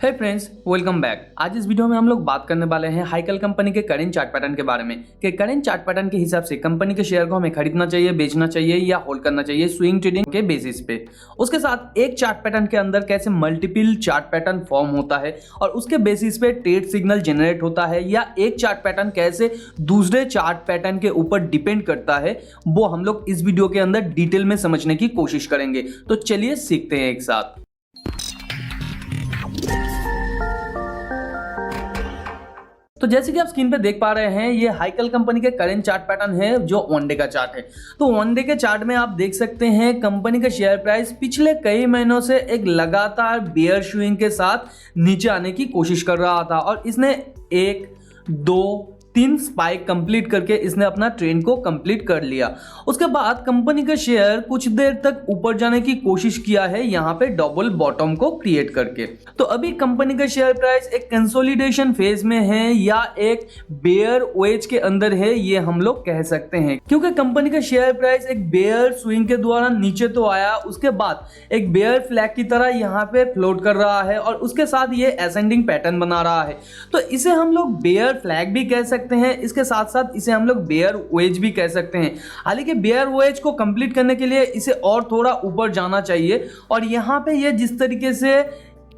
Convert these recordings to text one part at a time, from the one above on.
हे friends, welcome back. आज इस video में हम लोग बात करने वाले हैं हाइकल कंपनी के करेंट चार्ट पैटर्न के बारे में कि करेंट चार्ट पैटर्न के हिसाब से कंपनी के शेयर को हमें खरीदना चाहिए, बेचना चाहिए या होल्ड करना चाहिए स्विंग ट्रेडिंग के बेसिस पे। उसके साथ एक चार्ट पैटर्न के अंदर कैसे मल्टीपल चार्ट पैटर्न फॉर्म होता है और उसके बेसिस पे ट्रेड सिग्नल जनरेट होता है, या एक चार्ट पैटर्न कैसे दूसरे चार्ट पैटर्न के ऊपर डिपेंड करता है, वो हम लोग इस वीडियो के अंदर डिटेल में समझने की कोशिश करेंगे। तो चलिए सीखते हैं एक साथ। तो जैसे कि आप स्क्रीन पे देख पा रहे हैं, ये हाइकल कंपनी के करेंट चार्ट पैटर्न है जो वन डे का चार्ट है। तो वन डे के चार्ट में आप देख सकते हैं कंपनी का शेयर प्राइस पिछले कई महीनों से एक लगातार बेयर स्विंग के साथ नीचे आने की कोशिश कर रहा था और इसने 1, 2, 3 स्पाइक कंप्लीट करके इसने अपना ट्रेंड को कंप्लीट कर लिया। उसके बाद कंपनी का शेयर कुछ देर तक ऊपर जाने की कोशिश किया है, यहाँ पे डबल बॉटम को क्रिएट करके। तो अभी कंपनी का शेयर प्राइस एक कंसोलिडेशन फेज में है या एक बेयर वेज के अंदर है, ये हम लोग कह सकते हैं, क्योंकि कंपनी का शेयर प्राइस एक बेयर स्विंग के द्वारा नीचे तो आया, उसके बाद एक बेयर फ्लैग की तरह यहाँ पे फ्लोट कर रहा है और उसके साथ ये असेंडिंग पैटर्न बना रहा है। तो इसे हम लोग बेयर फ्लैग भी कह सकते हैं, इसके साथ साथ इसे हम लोग बेयर वेज भी कह सकते हैं। हालांकि बेयर वेज को कंप्लीट करने के लिए इसे और थोड़ा ऊपर जाना चाहिए और यहाँ पे ये जिस तरीके से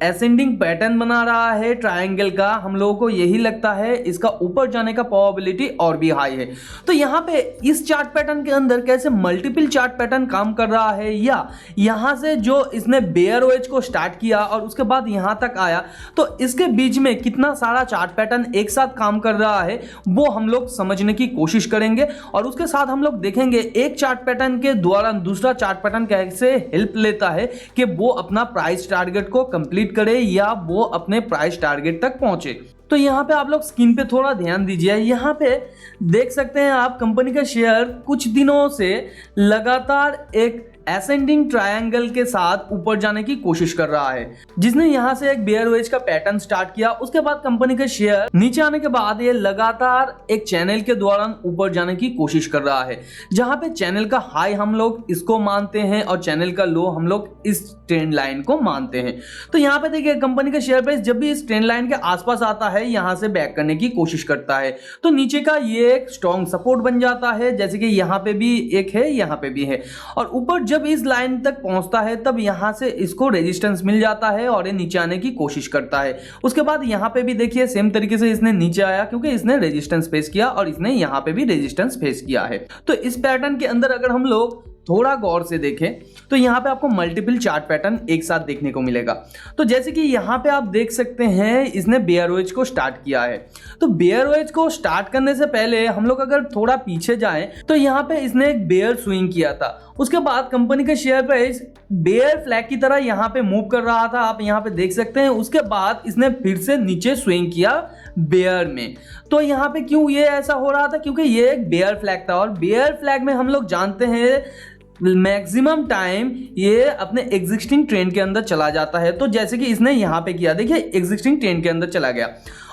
असेंडिंग पैटर्न बना रहा है ट्रायंगल का, हम लोगों को यही लगता है इसका ऊपर जाने का प्रोबेबिलिटी और भी हाई है। तो यहाँ पे इस चार्ट पैटर्न के अंदर कैसे मल्टीपल चार्ट पैटर्न काम कर रहा है, या यहाँ से जो इसने बेयर वेज को स्टार्ट किया और उसके बाद यहाँ तक आया, तो इसके बीच में कितना सारा चार्ट पैटर्न एक साथ काम कर रहा है वो हम लोग समझने की कोशिश करेंगे। और उसके साथ हम लोग देखेंगे एक चार्ट पैटर्न के द्वारा दूसरा चार्ट पैटर्न कैसे हेल्प लेता है कि वो अपना प्राइस टारगेट को कंप्लीट करे या वो अपने प्राइस टारगेट तक पहुंचे। तो यहाँ पे आप लोग स्क्रीन पे थोड़ा ध्यान दीजिए, यहाँ पे देख सकते हैं आप कंपनी का शेयर कुछ दिनों से लगातार एक असेंडिंग ट्रायंगल के साथ ऊपर जाने की कोशिश कर रहा है, जिसने यहाँ से एक बेयर वेज का पैटर्न स्टार्ट किया। उसके बाद कंपनी का शेयर नीचे आने के बाद ये लगातार एक चैनल के दौरान ऊपर जाने की कोशिश कर रहा है, जहां पे चैनल का हाई हम लोग इसको मानते हैं और चैनल का लो हम लोग इस ट्रेंड लाइन को मानते हैं। तो यहाँ पे देखिए कंपनी का शेयर प्राइस जब भी इस ट्रेंड लाइन के आसपास आता है, यहाँ से बैक करने की कोशिश करता है, तो नीचे का ये एक स्ट्रॉन्ग सपोर्ट बन जाता है, जैसे कि यहाँ पे भी एक है, यहाँ पे भी है, और ऊपर जब इस लाइन तक पहुंचता है तब यहां से इसको रेजिस्टेंस मिल जाता है और ये नीचे आने की कोशिश करता है। उसके बाद यहां पे भी देखिए सेम तरीके से इसने नीचे आया, क्योंकि इसने रेजिस्टेंस फेस किया और इसने यहां पे भी रेजिस्टेंस फेस किया है। तो इस पैटर्न के अंदर अगर हम लोग थोड़ा गौर से देखें तो यहाँ पे आपको मल्टीपल चार्ट पैटर्न एक साथ देखने को मिलेगा। तो जैसे कि यहाँ पे आप देख सकते हैं इसने बेयर वेज को स्टार्ट किया है। तो बेयर वेज को स्टार्ट करने से पहले हम लोग अगर थोड़ा पीछे जाएं तो यहाँ पे इसने एक बेयर स्विंग किया था। उसके बाद कंपनी का शेयर प्राइस बेयर फ्लैग की तरह यहाँ पे मूव कर रहा था, आप यहाँ पे देख सकते हैं। उसके बाद इसने फिर से नीचे स्विंग किया बेयर में। तो यहाँ पे क्यों ये ऐसा हो रहा था, क्योंकि ये एक बेयर फ्लैग था और बेयर फ्लैग में हम लोग जानते हैं मैक्सिमम टाइम ये अपने एग्जिस्टिंग ट्रेंड के अंदर चला जाता है। तो जैसे कि इसने यहाँ पे किया, देखिए एग्जिस्टिंग ट्रेंड के अंदर चला गया।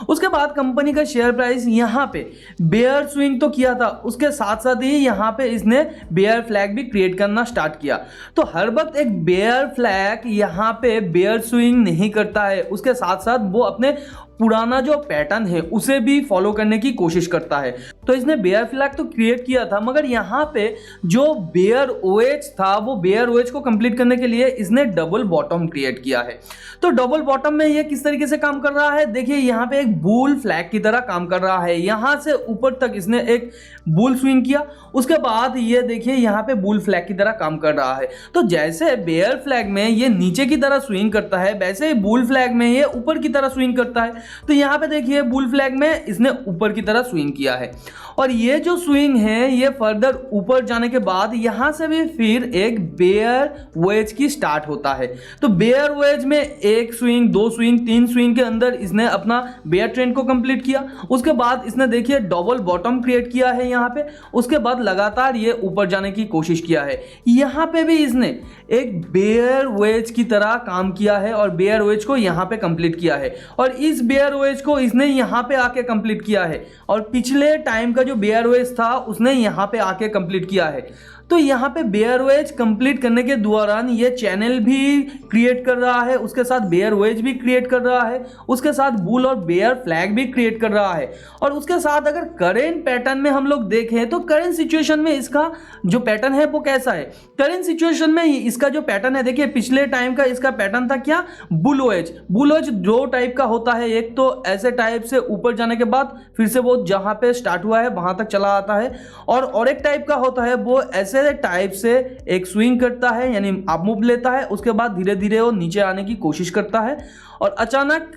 उसके बाद कंपनी का शेयर प्राइस यहाँ पे बेयर स्विंग तो किया था, उसके साथ साथ ही यहाँ पे इसने बेयर फ्लैग भी क्रिएट करना स्टार्ट किया। तो हर वक्त एक बेयर फ्लैग यहाँ पे बेयर स्विंग नहीं करता है, उसके साथ साथ वो अपने पुराना जो पैटर्न है उसे भी फॉलो करने की कोशिश करता है। तो इसने बेयर फ्लैग तो क्रिएट किया था, मगर यहाँ पे जो बेयर वेज था वो बेयर वेज को कंप्लीट करने के लिए इसने डबल बॉटम क्रिएट किया है। तो डबल बॉटम में ये किस तरीके से काम कर रहा है, देखिए यहाँ पे एक बुल फ्लैग की तरह काम कर रहा है। यहाँ से ऊपर तक इसने एक बुल स्विंग किया, उसके बाद ये देखिए यहाँ पे बुल फ्लैग की तरह काम कर रहा है। तो जैसे बेयर फ्लैग में ये नीचे की तरह स्विंग करता है, वैसे ही बुल फ्लैग में ये ऊपर की तरह स्विंग करता है। तो यहाँ पे देखिए बुल फ्लैग में इसने ऊपर की तरह स्विंग किया है और ये जो स्विंग है ये फर्दर ऊपर जाने के बाद यहाँ से भी फिर एक बेयर वेज की स्टार्ट होता है। तो बेयर वेज में एक स्विंग, 2 स्विंग, 3 स्विंग के अंदर इसने अपना बेयर ट्रेंड को कंप्लीट किया। उसके बाद इसने देखिए डबल बॉटम क्रिएट किया है यहाँ पे। उसके बाद लगातार ये ऊपर जाने की कोशिश किया है। यहाँ पे भी इसने एक बेयर वेज की तरह काम किया है और बेयर वेज को यहाँ पे कंप्लीट किया है और इस बेयर वेज को इसने यहाँ पे आके कंप्लीट किया है और पिछले टाइम का जो बेयर वेज था उसने यहाँ पे आके कंप्लीट किया है। तो यहाँ पे बेयर वेज कंप्लीट करने के दौरान ये चैनल भी क्रिएट कर रहा है, उसके साथ बेयर वेज भी क्रिएट कर रहा है, उसके साथ बुल और बेयर फ्लैग भी क्रिएट कर रहा है। और उसके साथ अगर करेंट पैटर्न में हम लोग देखें तो करेंट सिचुएशन में इसका जो पैटर्न है वो कैसा है। करेंट सिचुएशन में इसका जो पैटर्न है, देखिए पिछले टाइम का इसका पैटर्न था क्या, बुल वेज। बुल वेज दो टाइप का होता है, एक तो ऐसे टाइप से ऊपर जाने के बाद फिर से वो जहां पे स्टार्ट हुआ है वहां तक चला आता है, और एक टाइप का होता है वो ऐसे टाइप से एक स्विंग करता है, यानी अप मूव लेता है, उसके बाद धीरे धीरे वो नीचे आने की कोशिश करता है और अचानक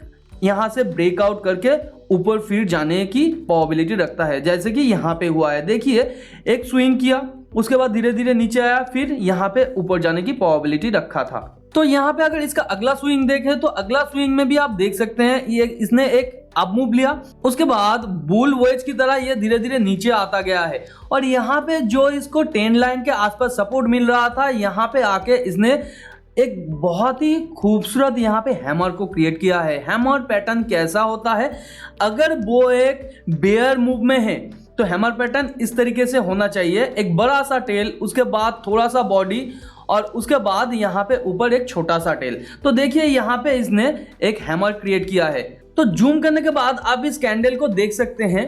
यहां से ब्रेकआउट करके ऊपर फिर जाने की प्रोबेबिलिटी रखता है, जैसे कि यहां पे हुआ है। देखिए एक स्विंग किया, उसके बाद धीरे धीरे नीचे आया, फिर यहां पे ऊपर जाने की प्रोबेबिलिटी रखा था। तो यहाँ पे अगर इसका अगला स्विंग देखें तो अगला स्विंग में भी आप देख सकते हैं ये इसने एक अप मूव लिया, उसके बाद बुल वेज की तरह ये धीरे धीरे नीचे आता गया है, और यहाँ पे जो इसको 10 लाइन के आसपास सपोर्ट मिल रहा था, यहाँ पे आके इसने एक बहुत ही खूबसूरत यहाँ पे हैमर को क्रिएट किया है। हैमर पैटर्न कैसा होता है, अगर वो एक बेयर मूव में है तो हैमर पैटर्न इस तरीके से होना चाहिए, एक बड़ा सा टेल, उसके बाद थोड़ा सा बॉडी, और उसके बाद यहाँ पे ऊपर एक छोटा सा टेल। तो देखिए यहाँ पे इसने एक हैमर क्रिएट किया है। तो जूम करने के बाद आप इस कैंडल को देख सकते हैं,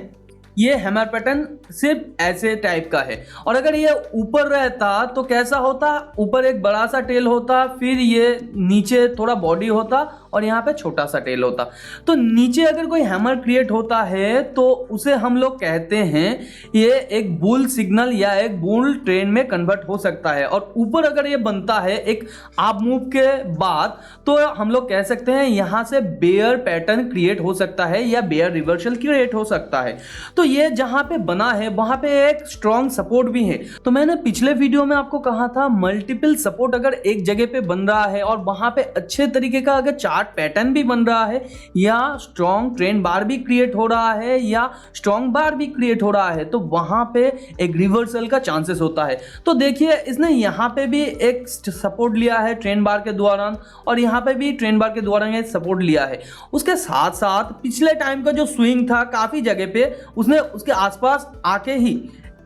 ये हैमर पैटर्न सिर्फ ऐसे टाइप का है, और अगर ये ऊपर रहता तो कैसा होता, ऊपर एक बड़ा सा टेल होता, फिर ये नीचे थोड़ा बॉडी होता और यहाँ पे छोटा सा टेल होता। तो नीचे अगर कोई हैमर क्रिएट होता है तो उसे हम लोग कहते हैं ये एक बुल सिग्नल या एक बुल ट्रेंड में कन्वर्ट हो सकता है, और ऊपर अगर ये बनता है एक अप मूव के बाद तो हम लोग कह सकते हैं यहाँ से बेयर पैटर्न क्रिएट हो सकता है या बेयर रिवर्सल क्रिएट हो सकता है। तो ये जहां पे बना है वहां पे एक स्ट्रॉन्ग सपोर्ट भी है। तो मैंने पिछले वीडियो में आपको कहा था मल्टीपल सपोर्ट अगर एक जगह पे बन रहा है और वहां पे अच्छे तरीके का अगर चार्ट पैटर्न भी बन रहा है, या स्ट्रॉन्ग ट्रेंड बार भी क्रिएट हो रहा है, या स्ट्रॉन्ग बार भी क्रिएट हो रहा है, तो वहां पे एक रिवर्सल का चांसेस होता है। तो देखिए इसने यहाँ पे भी एक सपोर्ट लिया है ट्रेंड बार के दौरान, और यहाँ पे भी ट्रेंड बार के दौरान सपोर्ट लिया है। उसके साथ साथ पिछले टाइम का जो स्विंग था काफी जगह पे उसने उसके आसपास आके ही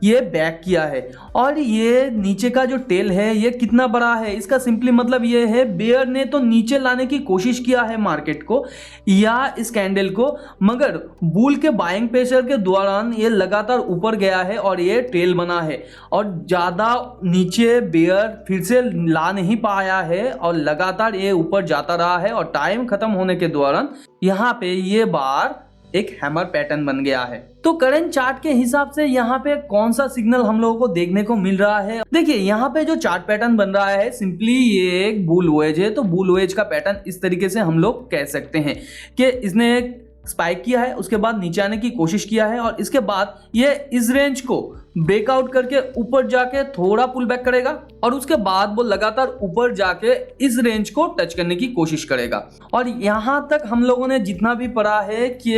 ये बैक किया है, और ये नीचे का जो टेल है ये कितना बड़ा है, इसका सिंपली मतलब ये है बेयर ने तो नीचे लाने की कोशिश किया है मार्केट को या इस कैंडल को, मगर बुल के बाइंग प्रेशर के दौरान ये लगातार ऊपर गया है और ये टेल बना है, और ज़्यादा नीचे बेयर फिर से ला नहीं पाया है और लगातार ये ऊपर जाता रहा है, और टाइम खत्म होने के दौरान यहाँ पे ये बार एक हैमर पैटर्न बन गया है। तो करंट चार्ट के हिसाब से यहाँ पे कौन सा सिग्नल हम लोगों को देखने को मिल रहा है, देखिए यहाँ पे जो चार्ट पैटर्न बन रहा है सिंपली ये एक बुल वेज है। तो बुल वेज का पैटर्न इस तरीके से हम लोग कह सकते हैं कि इसने एक स्पाइक किया है, उसके बाद नीचे आने की कोशिश किया है, और इसके बाद ये इस रेंज को ब्रेकआउट करके ऊपर जाके थोड़ा पुल बैक करेगा, और उसके बाद वो लगातार ऊपर जाके इस रेंज को टच करने की कोशिश करेगा। और यहां तक हम लोगों ने जितना भी पढ़ा है कि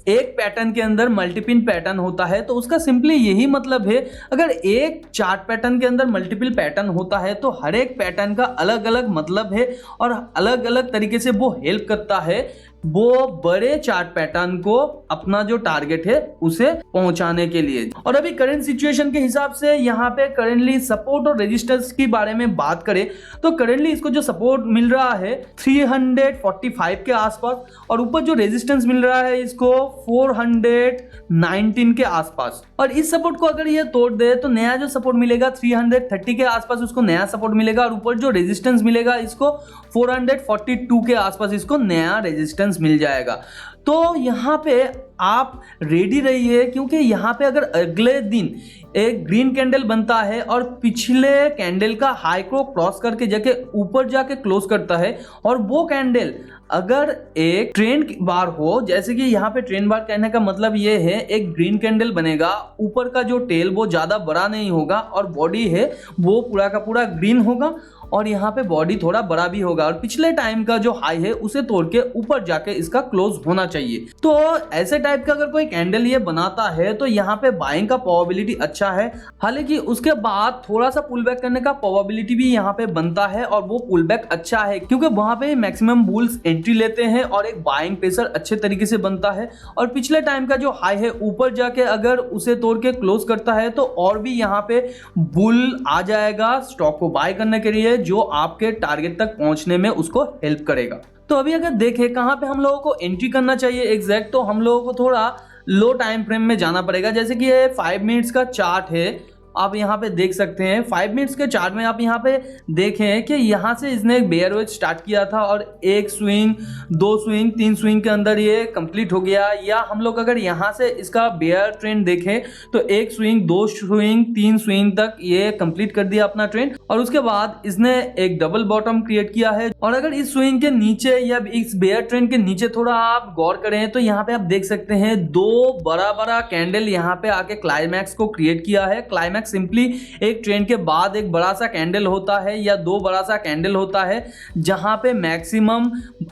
एक पैटर्न के अंदर मल्टीपल पैटर्न होता है, तो उसका सिंपली यही मतलब है अगर एक चार्ट पैटर्न के अंदर मल्टीपल पैटर्न होता है तो हर एक पैटर्न का अलग अलग मतलब है और अलग अलग तरीके से वो हेल्प करता है वो बड़े चार्ट पैटर्न को अपना जो टारगेट है उसे पहुंचाने के लिए। और अभी करंट सिचुएशन के हिसाब से यहाँ पे करंटली सपोर्ट और रेजिस्टेंस के बारे में बात करें तो करंटली इसको जो सपोर्ट मिल रहा है 345 के आसपास, और ऊपर जो रेजिस्टेंस मिल रहा है इसको 419 के आसपास। और इस सपोर्ट को अगर ये तोड़ दे तो नया जो सपोर्ट मिलेगा 330 के आसपास उसको नया सपोर्ट मिलेगा, और ऊपर जो रेजिस्टेंस मिलेगा इसको 442 के आसपास इसको नया रेजिस्टेंस मिल जाएगा। तो यहाँ पे आप रेडी रहिए, क्योंकि यहाँ पे अगर अगले दिन एक ग्रीन कैंडल बनता है और पिछले कैंडल का हाई को क्रॉस करके जाके ऊपर जाके क्लोज करता है, और वो कैंडल अगर एक ट्रेंड बार हो, जैसे कि यहाँ पे ट्रेंड बार कहने का मतलब ये है एक ग्रीन कैंडल बनेगा, ऊपर का जो टेल वो ज़्यादा बड़ा नहीं होगा और बॉडी है वो पूरा का पूरा ग्रीन होगा, और यहाँ पे बॉडी थोड़ा बड़ा भी होगा और पिछले टाइम का जो हाई है उसे तोड़ के ऊपर जाके इसका क्लोज होना चाहिए। तो ऐसे टाइप का अगर कोई कैंडल ये बनाता है तो यहाँ पे बाइंग का प्रोबेबिलिटी अच्छा है। हालांकि उसके बाद थोड़ा सा पुल बैक करने का प्रोबेबिलिटी भी यहाँ पे बनता है और वो पुल बैक अच्छा है क्योंकि वहां पे मैक्सिमम बुल्स एंट्री लेते हैं और एक बाइंग प्रेशर अच्छे तरीके से बनता है। और पिछले टाइम का जो हाई है ऊपर जाके अगर उसे तोड़ के क्लोज करता है तो और भी यहाँ पे बुल आ जाएगा स्टॉक को बाय करने के लिए, जो आपके टारगेट तक पहुंचने में उसको हेल्प करेगा। तो अभी अगर देखें कहां पे हम लोगों को एंट्री करना चाहिए एग्जैक्ट, तो हम लोगों को थोड़ा लो टाइम फ्रेम में जाना पड़ेगा। जैसे कि ये 5 मिनट्स का चार्ट है, आप यहाँ पे देख सकते हैं 5 मिनट्स के चार्ट में आप यहाँ पे देखें कि यहाँ से इसने एक बेयर वेज स्टार्ट किया था और एक स्विंग, 2 स्विंग, 3 स्विंग के अंदर ये कंप्लीट हो गया। या हम लोग अगर यहाँ से इसका बेयर ट्रेंड देखें तो 1 स्विंग, 2 स्विंग, 3 स्विंग तक ये कंप्लीट कर दिया अपना ट्रेंड और उसके बाद इसने एक डबल बॉटम क्रिएट किया है। और अगर इस स्विंग के नीचे या इस बेयर ट्रेंड के नीचे थोड़ा आप गौर करें तो यहाँ पे आप देख सकते हैं 2 बड़ा बड़ा कैंडल यहाँ पे आके क्लाइमैक्स को क्रिएट किया है। क्लाइमैक्स सिंपली एक ट्रेंड के बाद एक बड़ा सा कैंडल होता है या 2 बड़ा सा कैंडल होता है जहां पे मैक्सिमम,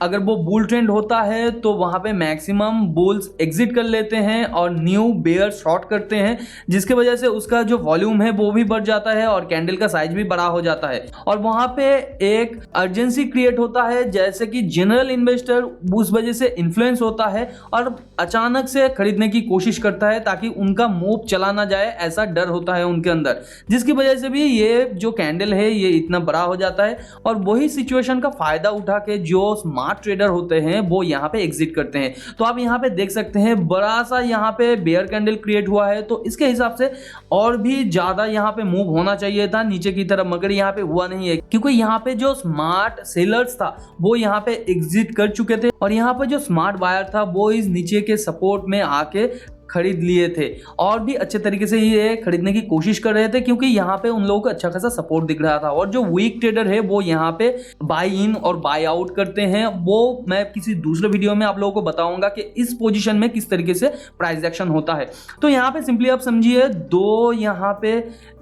अगर वो बुल ट्रेंड होता है तो वहां पे मैक्सिमम बुल्स एग्जिट कर लेते हैं और न्यू बेयर शॉर्ट करते हैं, जिसके वजह से उसका जो वॉल्यूम है वो भी बढ़ जाता है और कैंडल का साइज भी बड़ा हो जाता है। और वहां पे एक अर्जेंसी क्रिएट होता है, जैसे कि जनरल इन्वेस्टर उस वजह से इन्फ्लुएंस होता है और अचानक से खरीदने की कोशिश करता है ताकि उनका मूव चला ना जाए, ऐसा डर होता है उनके अंदर, जिसकी वजह से भी ये जो कैंडल है ये इतना बड़ा हो जाता है। और वही सिचुएशन का फायदा उठा के जो स्मार्ट ट्रेडर होते हैं वो यहाँ पे एग्जिट करते हैं। तो आप यहाँ पे देख सकते हैं बड़ा सा यहाँ पे बेयर कैंडल क्रिएट हुआ है, तो इसके हिसाब से और भी ज्यादा यहाँ पे मूव होना चाहिए था नीचे की तरफ, मगर यहाँ पे हुआ नहीं है क्योंकि यहाँ पे जो स्मार्ट सेलर्स था वो यहाँ पे एग्जिट कर चुके थे और यहाँ पे जो स्मार्ट बायर था वो इस नीचे के सपोर्ट में आके खरीद लिए थे और भी अच्छे तरीके से ये खरीदने की कोशिश कर रहे थे क्योंकि यहाँ पे उन लोगों को अच्छा खासा सपोर्ट दिख रहा था। और जो वीक ट्रेडर है वो यहाँ पे बाय इन और बाय आउट करते हैं, वो मैं किसी दूसरे वीडियो में आप लोगों को बताऊंगा कि इस पोजीशन में किस तरीके से प्राइस एक्शन होता है। तो यहाँ पे सिंपली आप समझिए 2 यहाँ पे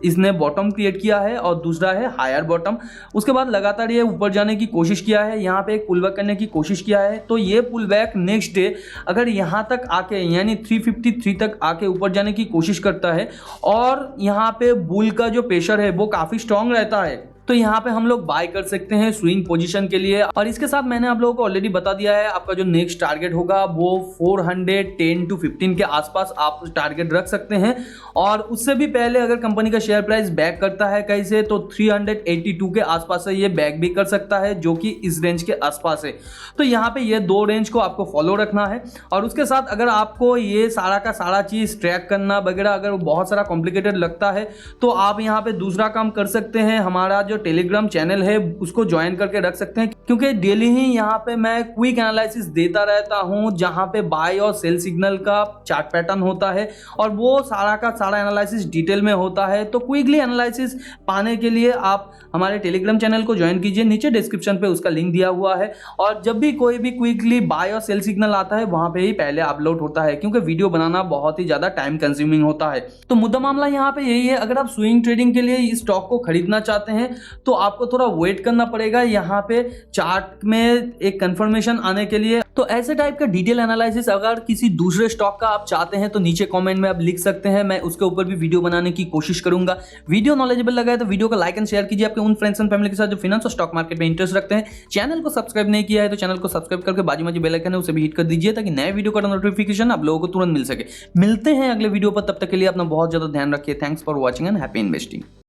इसने बॉटम क्रिएट किया है और दूसरा है हायर बॉटम। उसके बाद लगातार ये ऊपर जाने की कोशिश किया है, यहाँ पे एक पुल बैक करने की कोशिश किया है। तो ये पुल बैक नेक्स्ट डे अगर यहाँ तक आके यानी 353 तक आके ऊपर जाने की कोशिश करता है और यहाँ पे बुल का जो प्रेशर है वो काफी स्ट्रांग रहता है, तो यहाँ पे हम लोग बाय कर सकते हैं स्विंग पोजीशन के लिए। और इसके साथ मैंने आप लोगों को ऑलरेडी बता दिया है आपका जो नेक्स्ट टारगेट होगा वो 410 to 15 के आसपास आप टारगेट रख सकते हैं। और उससे भी पहले अगर कंपनी का शेयर प्राइस बैक करता है कहीं से तो 382 के आसपास से ये बैक भी कर सकता है, जो कि इस रेंज के आसपास है। तो यहाँ पे ये 2 रेंज को आपको फॉलो रखना है। और उसके साथ अगर आपको ये सारा का सारा चीज ट्रैक करना वगैरह अगर बहुत सारा कॉम्प्लिकेटेड लगता है तो आप यहाँ पे दूसरा काम कर सकते हैं, हमारा जो टेलीग्राम चैनल है उसको ज्वाइन करके रख सकते हैं क्योंकि डेली ही यहाँ पे मैं क्विक एनालिसिस देता रहता हूँ जहाँ पे बाय और सेल सिग्नल का चार्ट पैटर्न होता है और वो सारा का सारा एनालिसिस डिटेल में होता है। तो क्विकली एनालिसिस पाने के लिए आप हमारे टेलीग्राम चैनल को ज्वाइन कीजिए, नीचे डिस्क्रिप्शन पे उसका लिंक दिया हुआ है। और जब भी कोई भी क्विकली बाय और सेल सिग्नल आता है वहां पे ही पहले अपलोड होता है क्योंकि वीडियो बनाना बहुत ही ज्यादा टाइम कंज्यूमिंग होता है। तो मुद्दा मामला यहाँ पे यही है, अगर आप स्विंग ट्रेडिंग के लिए इस स्टॉक को खरीदना चाहते हैं तो आपको थोड़ा वेट करना पड़ेगा यहाँ पे चार्ट में एक कंफर्मेशन आने के लिए। तो ऐसे टाइप का डिटेल एनालिसिस अगर किसी दूसरे स्टॉक का आप चाहते हैं तो नीचे कमेंट में आप लिख सकते हैं, मैं उसके ऊपर भी वीडियो बनाने की कोशिश करूंगा। वीडियो नॉलेजेबल लगा है तो वीडियो को लाइक एंड शेयर कीजिए आपके उन फ्रेंड्स एंड फैमिली के साथ जो फाइनेंस और स्टॉक मार्केट में इंटरेस्ट रखते हैं। चैनल को सब्सक्राइब नहीं किया है तो चैनल को सब्सक्राइब करके बाजू में जो बेल आइकन है उसे भी हिट कर दीजिए ताकि नए वीडियो का नोटिफिकेशन आप लोगों को तुरंत मिल सके। मिलते हैं अगले वीडियो पर, तब तक के लिए अपना बहुत ज्यादा ध्यान रखिए। Thanks for watching and happy investing.